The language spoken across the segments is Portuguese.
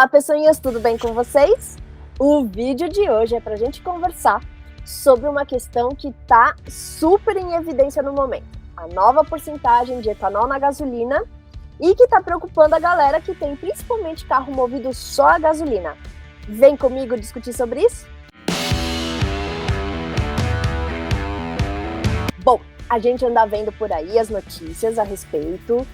Olá, pessoinhas, tudo bem com vocês? O vídeo de hoje é para a gente conversar sobre uma questão que está super em evidência no momento. A nova porcentagem de etanol na gasolina e que está preocupando a galera que tem principalmente carro movido só a gasolina. Vem comigo discutir sobre isso? Bom, a gente anda vendo por aí as notícias a respeito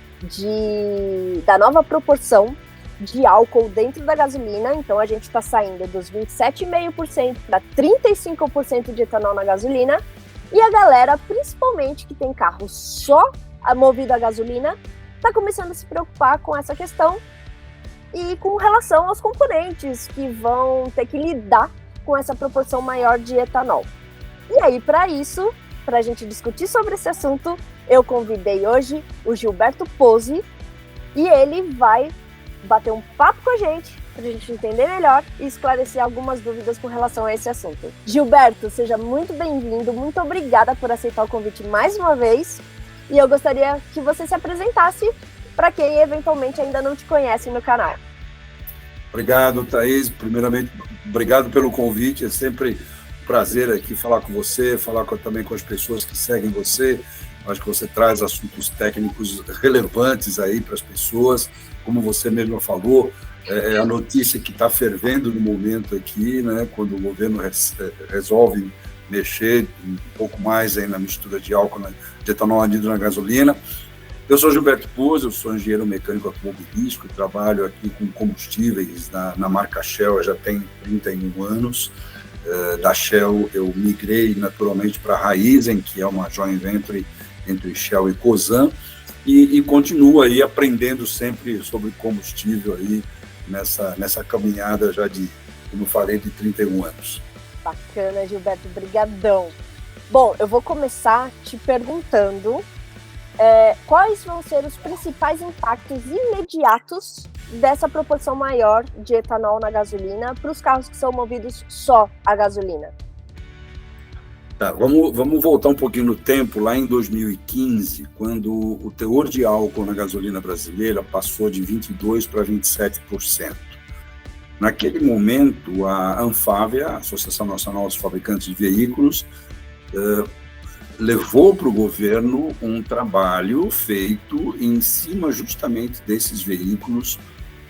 da nova proporção de álcool dentro da gasolina. Então a gente está saindo dos 27,5% para 35% de etanol na gasolina, e a galera, principalmente que tem carro só movido a gasolina, está começando a se preocupar com essa questão e com relação aos componentes que vão ter que lidar com essa proporção maior de etanol. E aí, para isso, para a gente discutir sobre esse assunto, eu convidei hoje o Gilberto Pozzi, e ele vai bater um papo com a gente, para a gente entender melhor e esclarecer algumas dúvidas com relação a esse assunto. Gilberto, seja muito bem-vindo, muito obrigada por aceitar o convite mais uma vez, e eu gostaria que você se apresentasse para quem eventualmente ainda não te conhece no canal. Obrigado, Thaís. Primeiramente, obrigado pelo convite, é sempre um prazer aqui falar com você, também com as pessoas que seguem você. Acho que você traz assuntos técnicos relevantes aí para as pessoas, como você mesmo falou, a notícia que está fervendo no momento aqui, né, quando o governo resolve mexer um pouco mais aí na mistura de álcool, de etanol anidro na gasolina. Eu sou Gilberto Pozzi, eu sou engenheiro mecânico automobilístico, trabalho aqui com combustíveis na marca Shell, já tenho 31 anos. Da Shell eu migrei naturalmente para a Raízen, que é uma joint venture entre Shell e Cosan, e continuo aí aprendendo sempre sobre combustível aí nessa caminhada já como falei, de 31 anos. Bacana, Gilberto, brigadão. Bom, eu vou começar te perguntando quais vão ser os principais impactos imediatos dessa proporção maior de etanol na gasolina para os carros que são movidos só a gasolina. Tá, vamos voltar um pouquinho no tempo, lá em 2015, quando o teor de álcool na gasolina brasileira passou de 22% para 27%. Naquele momento, a Anfávia, a Associação Nacional dos Fabricantes de Veículos, levou para o governo um trabalho feito em cima justamente desses veículos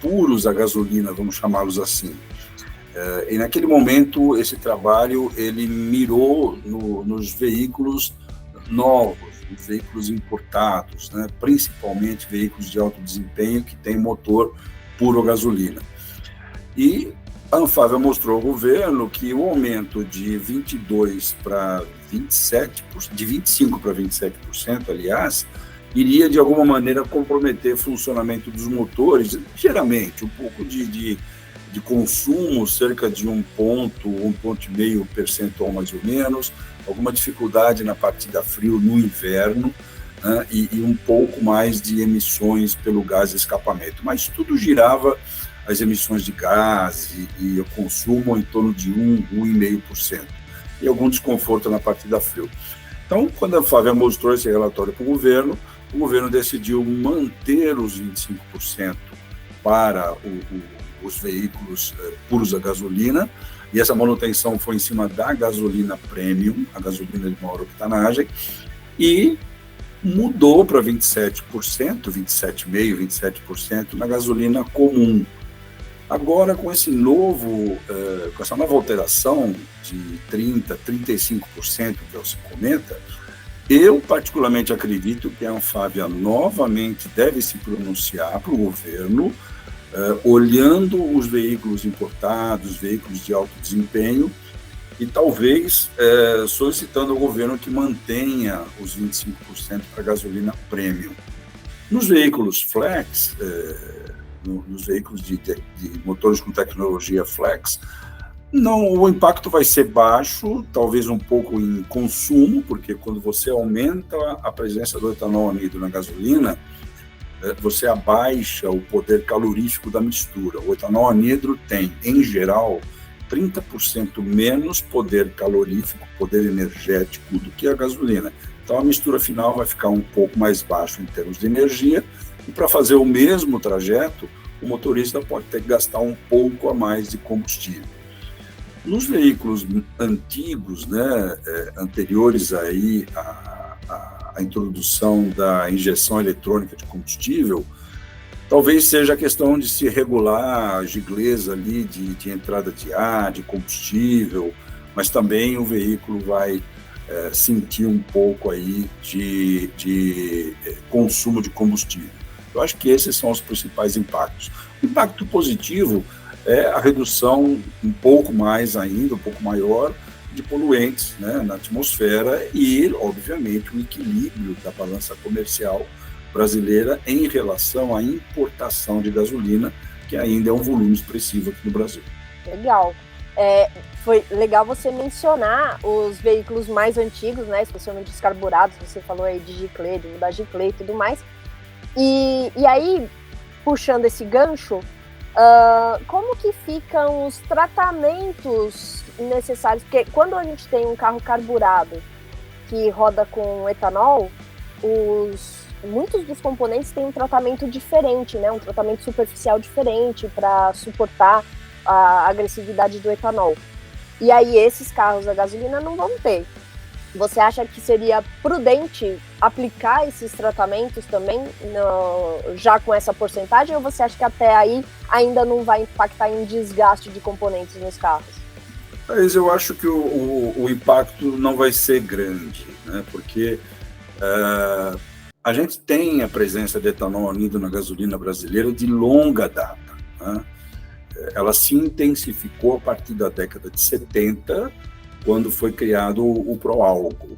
puros a gasolina, vamos chamá-los assim. E naquele momento, esse trabalho ele mirou nos veículos novos, nos veículos importados, né? Principalmente veículos de alto desempenho que têm motor puro a gasolina. E a Anfávia mostrou ao governo que o aumento de 22% para 27%, de 25% para 27%, aliás, iria de alguma maneira comprometer o funcionamento dos motores, ligeiramente, um pouco de consumo, cerca de 1,5 percentual mais ou menos, alguma dificuldade na partida frio no inverno, né, e um pouco mais de emissões pelo gás de escapamento. Mas tudo girava as emissões de gás e o consumo em torno de 1,5%. E algum desconforto na partida frio. Então, quando a Anfávia mostrou esse relatório para o governo decidiu manter os 25% para os veículos puros a gasolina, e essa manutenção foi em cima da gasolina premium, a gasolina de maior octanagem, e mudou para 27%, 27,5%, 27% na gasolina comum. Agora, com essa nova alteração de 30%, 35% que se comenta, eu particularmente acredito que a Anfávia novamente deve se pronunciar para o governo, olhando os veículos importados, veículos de alto desempenho, e talvez solicitando ao governo que mantenha os 25% para gasolina premium. Nos veículos flex, nos veículos de motores com tecnologia flex, o impacto vai ser baixo, talvez um pouco em consumo, porque quando você aumenta a presença do etanol anidro na gasolina, você abaixa o poder calorífico da mistura. O etanol anidro tem, em geral, 30% menos poder calorífico, poder energético do que a gasolina. Então a mistura final vai ficar um pouco mais baixa em termos de energia, e para fazer o mesmo trajeto, o motorista pode ter que gastar um pouco a mais de combustível. Nos veículos antigos, né, anteriores aí à introdução da injeção eletrônica de combustível, talvez seja a questão de se regular a gentileza ali de entrada de ar, de combustível, mas também o veículo vai sentir um pouco aí de consumo de combustível. Eu acho que esses são os principais impactos. O impacto positivo é a redução um pouco mais ainda, um pouco maior, de poluentes, né, na atmosfera e, obviamente, o equilíbrio da balança comercial brasileira em relação à importação de gasolina, que ainda é um volume expressivo aqui no Brasil. Legal. Foi legal você mencionar os veículos mais antigos, né, especialmente os carburados, você falou aí de giclê, de mudar giclê e tudo mais. E aí, puxando esse gancho, como que ficam os tratamentos necessários? Porque quando a gente tem um carro carburado que roda com etanol, muitos dos componentes têm um tratamento diferente, né? Um tratamento superficial diferente para suportar a agressividade do etanol. E aí esses carros a gasolina não vão ter. Você acha que seria prudente aplicar esses tratamentos também já com essa porcentagem, ou você acha que até aí ainda não vai impactar em desgaste de componentes nos carros? Mas eu acho que o impacto não vai ser grande, né? Porque a gente tem a presença de etanol anido na gasolina brasileira de longa data, né? Ela se intensificou a partir da década de 70, quando foi criado o Proálcool.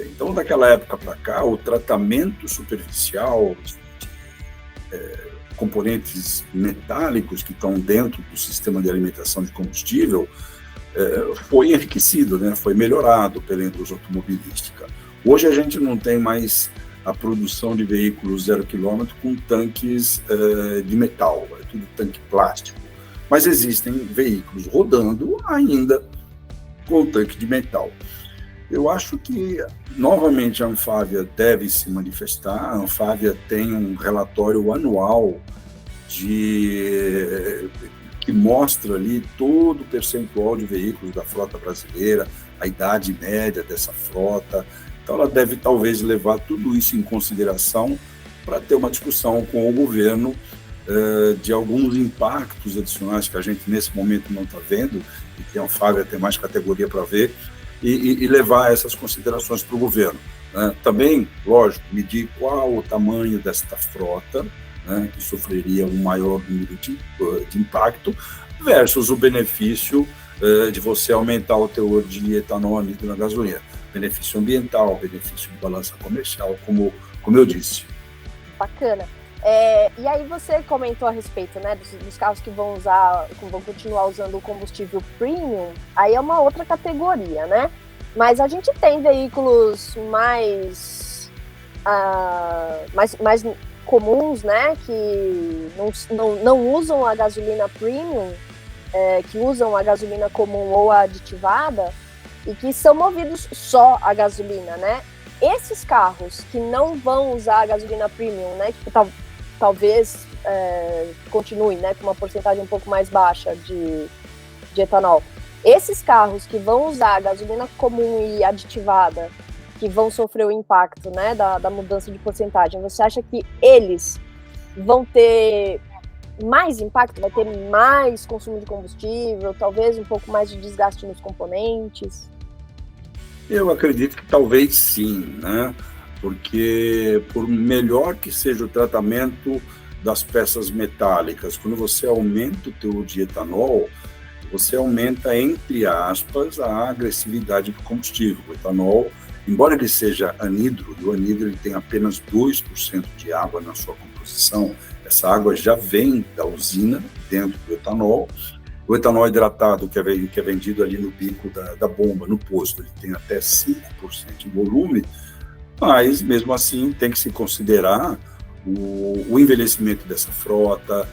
Então, daquela época para cá, o tratamento superficial de componentes metálicos que estão dentro do sistema de alimentação de combustível foi enriquecido, né? Foi melhorado pela indústria automobilística. Hoje a gente não tem mais a produção de veículos 0 km com tanques de metal, é tudo tanque plástico. Mas existem veículos rodando ainda com tanque de metal. Eu acho que, novamente, a Anfávia deve se manifestar. A Anfávia tem um relatório anual que mostra ali todo o percentual de veículos da frota brasileira, a idade média dessa frota. Então, ela deve, talvez, levar tudo isso em consideração para ter uma discussão com o governo de alguns impactos adicionais que a gente, nesse momento, não está vendo, e que a Anfávia tem mais categoria para ver, e levar essas considerações para o governo. Também, lógico, medir qual o tamanho desta frota, né, que sofreria um maior número de impacto, versus o benefício de você aumentar o teor de etanol anido na gasolina. Benefício ambiental, benefício de balança comercial, como eu disse. Bacana. E aí você comentou a respeito, né, dos carros que vão continuar usando o combustível premium, aí é uma outra categoria, né? Mas a gente tem veículos mais comuns, né, que não usam a gasolina premium, que usam a gasolina comum ou a aditivada, e que são movidos só a gasolina, né? Esses carros que não vão usar a gasolina premium, né, que talvez continue, né, com uma porcentagem um pouco mais baixa de etanol. Esses carros que vão usar a gasolina comum e aditivada, que vão sofrer o impacto, né, da mudança de porcentagem, você acha que eles vão ter mais impacto? Vai ter mais consumo de combustível, talvez um pouco mais de desgaste nos componentes? Eu acredito que talvez sim, né? Porque por melhor que seja o tratamento das peças metálicas, quando você aumenta o teor de etanol, você aumenta, entre aspas, a agressividade do combustível. O etanol, embora ele seja anidro, e o anidro ele tem apenas 2% de água na sua composição, essa água já vem da usina, dentro do etanol. O etanol hidratado, que é vendido ali no bico da bomba, no posto, ele tem até 5% de volume, mas, mesmo assim, tem que se considerar o envelhecimento dessa frota,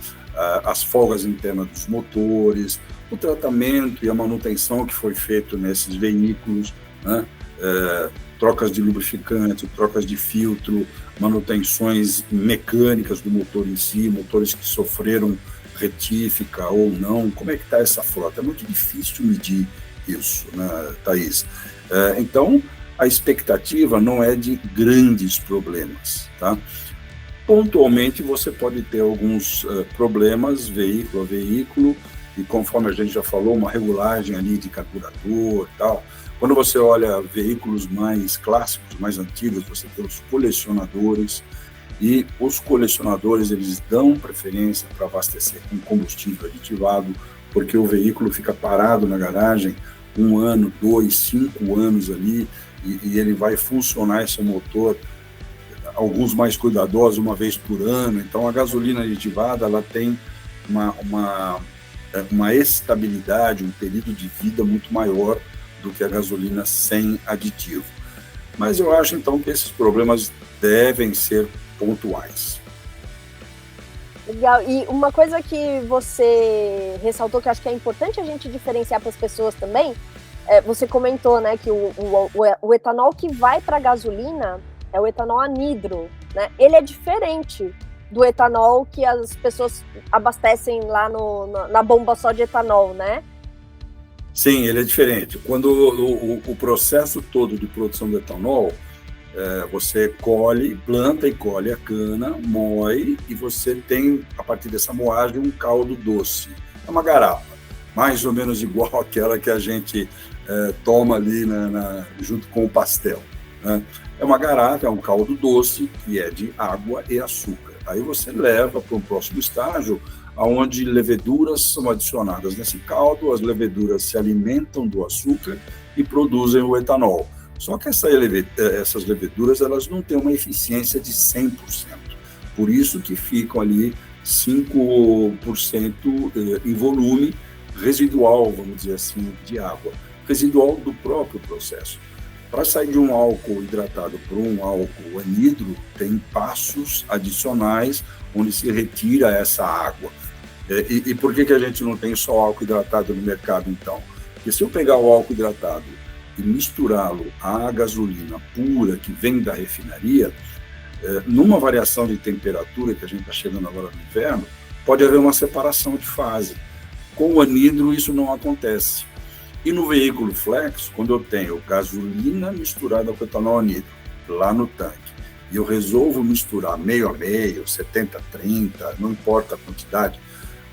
as folgas internas dos motores, o tratamento e a manutenção que foi feito nesses veículos, né? Trocas de lubrificante, trocas de filtro, manutenções mecânicas do motor em si, motores que sofreram retífica ou não, como é que está essa frota? É muito difícil medir isso, né, Thaís? Então, a expectativa não é de grandes problemas, tá? Pontualmente, você pode ter alguns problemas, veículo a veículo, e conforme a gente já falou, uma regulagem ali de carburador e tal. Quando você olha veículos mais clássicos, mais antigos, você tem os colecionadores, e os colecionadores, eles dão preferência para abastecer com combustível aditivado, porque o veículo fica parado na garagem 1 ano, 2, 5 anos ali, e ele vai funcionar esse motor, alguns mais cuidadosos, uma vez por ano. Então, a gasolina aditivada, ela tem uma estabilidade, um período de vida muito maior do que a gasolina sem aditivo. Mas eu acho, então, que esses problemas devem ser pontuais. Legal. E uma coisa que você ressaltou, que eu acho que é importante a gente diferenciar para as pessoas também, você comentou, né, que o etanol que vai para a gasolina é o etanol anidro, né? Ele é diferente do etanol que as pessoas abastecem lá na bomba só de etanol, né? Sim, ele é diferente. Quando o processo todo de produção do etanol, você planta e colhe a cana, moe, e você tem, a partir dessa moagem, um caldo doce. É uma garapa, mais ou menos igual àquela que a gente toma ali junto com o pastel, né? É uma garapa, é um caldo doce, que é de água e açúcar. Aí você leva para um próximo estágio, onde leveduras são adicionadas nesse caldo, as leveduras se alimentam do açúcar e produzem o etanol. Só que essas leveduras, elas não têm uma eficiência de 100%. Por isso que ficam ali 5% em volume residual, vamos dizer assim, de água. Residual do próprio processo. Para sair de um álcool hidratado para um álcool anidro, tem passos adicionais onde se retira essa água. E por que a gente não tem só álcool hidratado no mercado, então? Porque se eu pegar o álcool hidratado e misturá-lo à gasolina pura que vem da refinaria, numa variação de temperatura, que a gente está chegando agora no inverno, pode haver uma separação de fase. Com o anidro, isso não acontece. E no veículo flex, quando eu tenho gasolina misturada com etanol anidro lá no tanque, e eu resolvo misturar meio a meio, 70-30, não importa a quantidade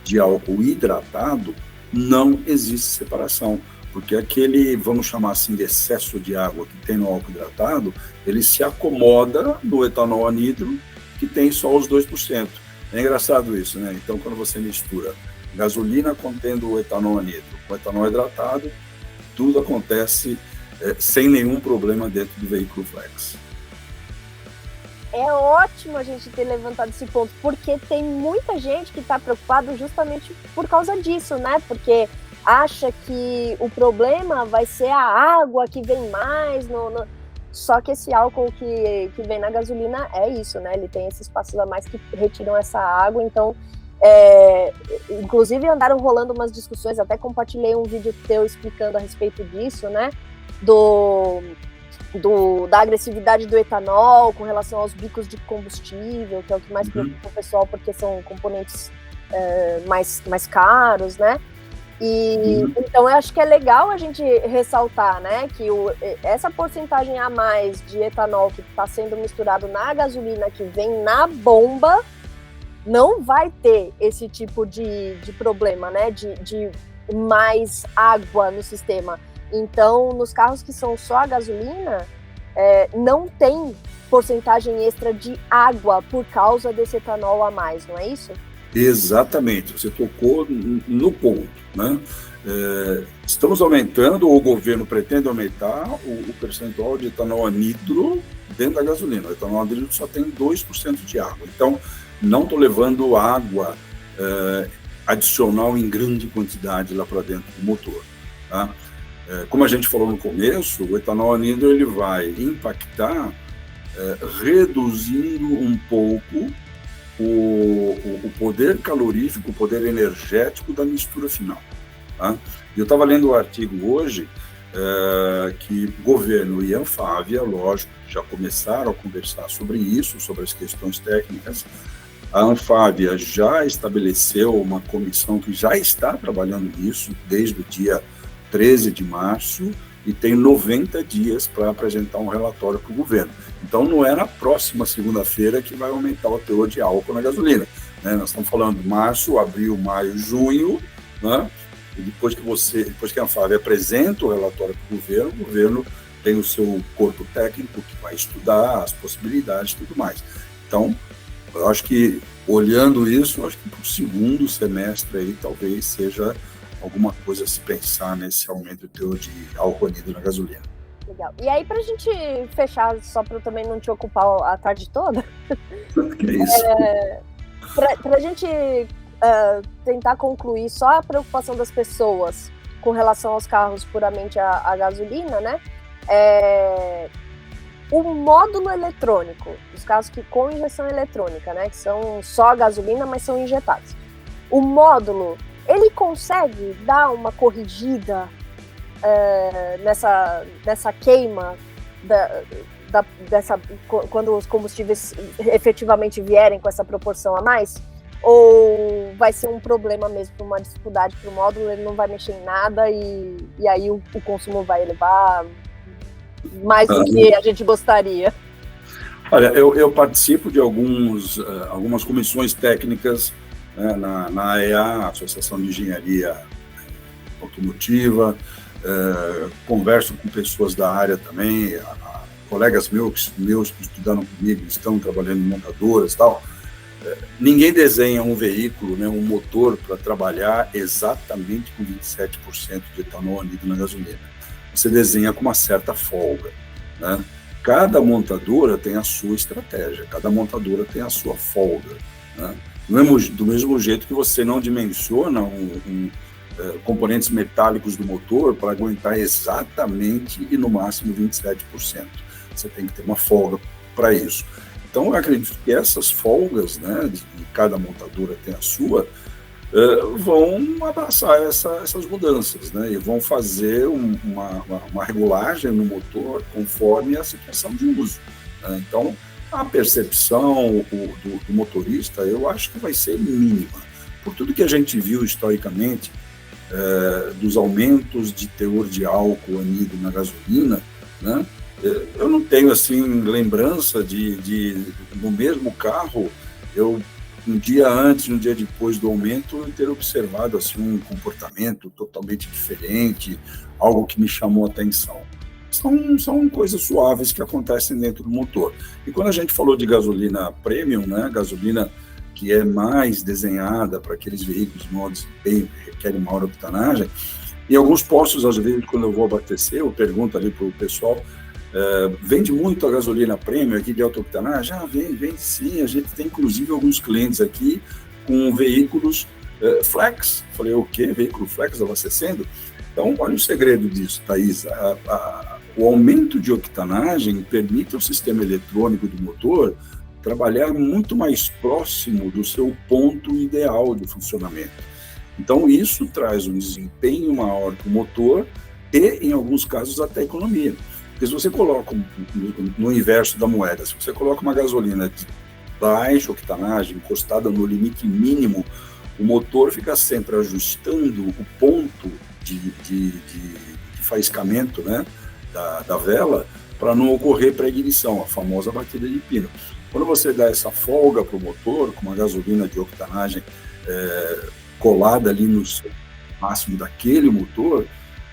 de álcool hidratado, não existe separação, porque aquele, vamos chamar assim, de excesso de água que tem no álcool hidratado, ele se acomoda no etanol anidro, que tem só os 2%. É engraçado isso, né? Então, quando você mistura gasolina contendo o etanol anidro com o etanol hidratado, tudo acontece sem nenhum problema dentro do veículo flex. É ótimo a gente ter levantado esse ponto, porque tem muita gente que está preocupada justamente por causa disso, né? Porque acha que o problema vai ser a água que vem mais, só que esse álcool que vem na gasolina é isso, né? Ele tem esses passos a mais que retiram essa água, então... inclusive andaram rolando umas discussões, até compartilhei um vídeo teu explicando a respeito disso, né? Da agressividade do etanol com relação aos bicos de combustível, que é o que mais preocupa o pessoal, porque são componentes mais caros, né? Então eu acho que é legal a gente ressaltar, né, que essa porcentagem a mais de etanol que está sendo misturado na gasolina que vem na bomba não vai ter esse tipo de problema, né, de mais água no sistema. Então, nos carros que são só a gasolina, não tem porcentagem extra de água por causa desse etanol a mais, não é isso? Exatamente, você tocou no ponto, né? Estamos aumentando, ou o governo pretende aumentar o percentual de etanol anidro dentro da gasolina. O etanol anidro só tem 2% de água, então não estou levando água adicional em grande quantidade lá para dentro do motor, tá? Como a gente falou no começo, o etanol anidro ele vai impactar reduzindo um pouco o poder calorífico, o poder energético da mistura final, tá? Eu estava lendo um artigo hoje que governo e Anfávia, lógico, já começaram a conversar sobre isso, sobre as questões técnicas. A Anfávia já estabeleceu uma comissão que já está trabalhando nisso desde o dia 13 de março e tem 90 dias para apresentar um relatório para o governo. Então, não é na próxima segunda-feira que vai aumentar o teor de álcool na gasolina, né? Nós estamos falando de março, abril, maio, junho, né? E depois que a Anfávia apresenta o relatório para o governo tem o seu corpo técnico que vai estudar as possibilidades e tudo mais. Então, eu acho que, olhando isso, eu acho que para o segundo semestre aí talvez seja alguma coisa a se pensar nesse aumento do teor de álcool anidro na gasolina. Legal. E aí, para a gente fechar, só para eu também não te ocupar a tarde toda, que é isso? Para a gente tentar concluir só a preocupação das pessoas com relação aos carros puramente a gasolina, né? O módulo eletrônico, os carros com injeção eletrônica, né? Que são só a gasolina, mas são injetados. O módulo, ele consegue dar uma corrigida nessa queima quando os combustíveis efetivamente vierem com essa proporção a mais? Ou vai ser um problema mesmo, uma dificuldade para o módulo, ele não vai mexer em nada e aí o consumo vai elevar mais do que a gente gostaria? Olha, eu participo de algumas comissões técnicas, né, na AEA, Associação de Engenharia Automotiva, converso com pessoas da área também, colegas meus que estudaram comigo, estão trabalhando em montadoras e tal. Ninguém desenha um veículo, né, um motor para trabalhar exatamente com 27% de etanol anidro na gasolina. Você desenha com uma certa folga, né? Cada montadora tem a sua estratégia, cada montadora tem a sua folga, né? Do mesmo jeito que você não dimensiona componentes metálicos do motor para aguentar exatamente e no máximo 27%. Você tem que ter uma folga para isso. Então, eu acredito que essas folgas, né, de cada montadora tem a sua, vão abraçar essas mudanças, né, e vão fazer uma regulagem no motor conforme a situação de uso, né? Então, a percepção do motorista, eu acho que vai ser mínima. Por tudo que a gente viu historicamente, dos aumentos de teor de álcool anidro na gasolina, né, eu não tenho, assim, lembrança de no mesmo carro, eu, um dia antes, um dia depois do aumento, ter observado, assim, um comportamento totalmente diferente, algo que me chamou a atenção. São coisas suaves que acontecem dentro do motor. E quando a gente falou de gasolina premium, né, gasolina que é mais desenhada para aqueles veículos de maior desempenho, que requerem maior octanagem, em alguns postos, às vezes, quando eu vou abastecer, eu pergunto ali para o pessoal, vende muito a gasolina premium aqui de alta octanagem? Vende sim, a gente tem inclusive alguns clientes aqui com veículos flex. Falei, o quê? Veículo flex abastecendo? Então, olha o segredo disso, Thaís. O aumento de octanagem permite ao sistema eletrônico do motor trabalhar muito mais próximo do seu ponto ideal de funcionamento. Então, isso traz um desempenho maior para o motor e, em alguns casos, até economia. Porque se você coloca, no inverso da moeda, se você coloca uma gasolina de baixa octanagem, encostada no limite mínimo, o motor fica sempre ajustando o ponto de faiscamento, né, da vela, para não ocorrer pré-ignição, a famosa batida de pino. Quando você dá essa folga para o motor, com uma gasolina de octanagem colada ali no máximo daquele motor,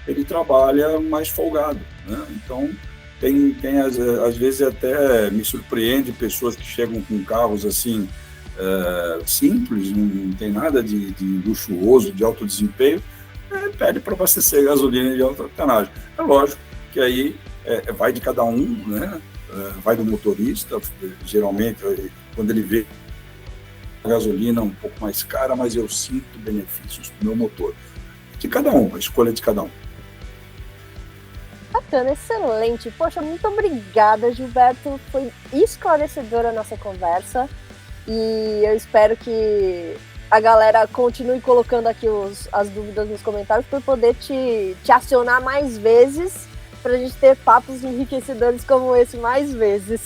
ele trabalha mais folgado, né? Então, tem às vezes até me surpreende pessoas que chegam com carros assim, simples, não tem nada de luxuoso, de alto desempenho, pede para abastecer gasolina de alta octanagem. É lógico que aí vai de cada um, né? Vai do motorista, geralmente, quando ele vê a gasolina um pouco mais cara, mas eu sinto benefícios do meu motor. De cada um, a escolha de cada um. Bacana, excelente. Poxa, muito obrigada, Gilberto. Foi esclarecedora a nossa conversa e eu espero que a galera continue colocando aqui as dúvidas nos comentários para poder te acionar mais vezes, para a gente ter papos enriquecedores como esse mais vezes.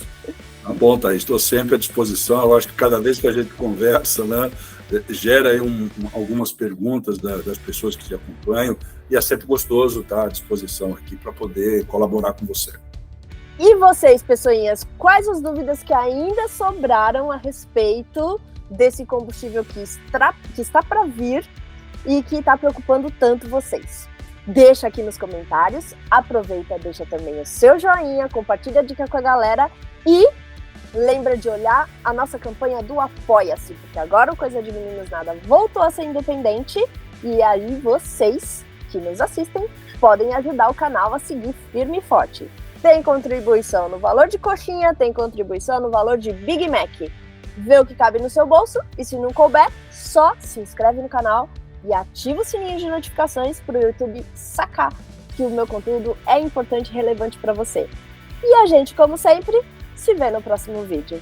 Tá bom, Thaís, estou sempre à disposição. Eu acho que cada vez que a gente conversa, né, gera aí algumas perguntas das pessoas que te acompanham, e é sempre gostoso estar à disposição aqui para poder colaborar com você. E vocês, pessoinhas, quais as dúvidas que ainda sobraram a respeito desse combustível que está para vir e que está preocupando tanto vocês? Deixa aqui nos comentários, aproveita, deixa também o seu joinha, compartilha a dica com a galera e lembra de olhar a nossa campanha do Apoia-se, porque agora o Coisa de Meninos Nada voltou a ser independente e aí vocês que nos assistem podem ajudar o canal a seguir firme e forte. Tem contribuição no valor de coxinha, tem contribuição no valor de Big Mac. Vê o que cabe no seu bolso e se não couber, só se inscreve no canal e ativa o sininho de notificações para o YouTube sacar que o meu conteúdo é importante e relevante para você. E a gente, como sempre, se vê no próximo vídeo.